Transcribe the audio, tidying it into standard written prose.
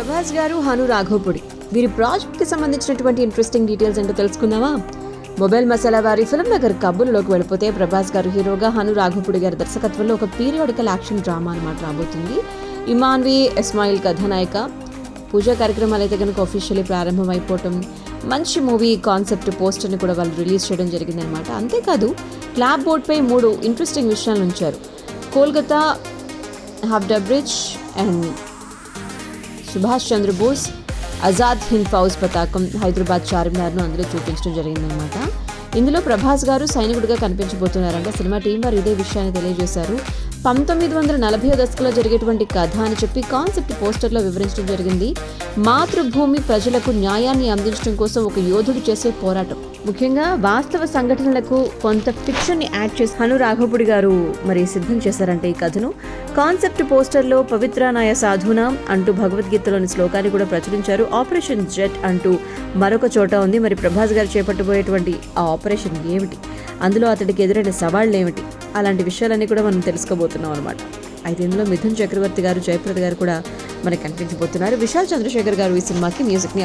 ప్రభాస్ గారు, హను రాఘవపూడి వీరి ప్రాజెక్ట్కి సంబంధించినటువంటి ఇంట్రెస్టింగ్ డీటెయిల్స్ ఏంటో తెలుసుకుందామా? మొబైల్ మసాలా వారి ఫిల్మ్ నగర్ కబుర్లోకి వెళ్ళిపోతే ప్రభాస్ గారు హీరోగా, హను రాఘవపూడి గారి దర్శకత్వంలో ఒక పీరియాడికల్ యాక్షన్ డ్రామా అనమాట రాబోతుంది. ఇమాన్వి ఇస్మాయిల్ కథానాయిక. పూజా కార్యక్రమాలు అయితే కనుక ఆఫీషియల్లీ ప్రారంభం అయిపోవటం, మంచి మూవీ కాన్సెప్ట్ పోస్టర్ని కూడా వాళ్ళు రిలీజ్ చేయడం జరిగిందనమాట. అంతేకాదు క్లాప్ బోర్డ్పై 3 ఇంట్రెస్టింగ్ విషయాలు ఉంచారు. కోల్కతా హావ్డా బ్రిడ్జ్ అండ్ సుభాష్ చంద్రబోస్ ఆజాద్ హింద్ ఫౌజ్ పతాకం, హైదరాబాద్ చార్మినార్ను అందులో చూపించడం జరిగిందనమాట. ఇందులో ప్రభాస్ గారు సైనికుడిగా కనిపించబోతున్నారంట. సినిమా టీం వారు ఇదే విషయాన్ని తెలియజేశారు. 1940 దశకంలో జరిగేటువంటి కథ అని చెప్పి కాన్సెప్ట్ పోస్టర్లో వివరించడం జరిగింది. మాతృభూమి ప్రజలకు న్యాయాన్ని అందించడం కోసం ఒక యోధుడు చేసే పోరాటం, ముఖ్యంగా వాస్తవ సంఘటనలకు కొంత ఫిక్షన్ని యాడ్ చేసి హను రాఘవపూడి గారు మరి సిద్ధం చేశారంటే ఈ కథను. కాన్సెప్ట్ పోస్టర్లో పవిత్రానాయ సాధునా అంటూ భగవద్గీతలోని శ్లోకాన్ని కూడా ప్రచురించారు. ఆపరేషన్ జెట్ అంటూ మరొక చోట ఉంది. మరి ప్రభాస్ గారు చేపట్టబోయేటువంటి ఆ ఆపరేషన్ ఏమిటి, అందులో అతడికి ఎదురైన సవాళ్ళు ఏమిటి, అలాంటి విషయాలన్నీ కూడా మనం తెలుసుకోబోతున్నాం అనమాట. అయితే ఇందులో మిథున్ చక్రవర్తి గారు, జయప్రద గారు కూడా మనకు కనిపించబోతున్నారు. విశాల్ చంద్రశేఖర్ గారు ఈ సినిమాకి మ్యూజిక్ని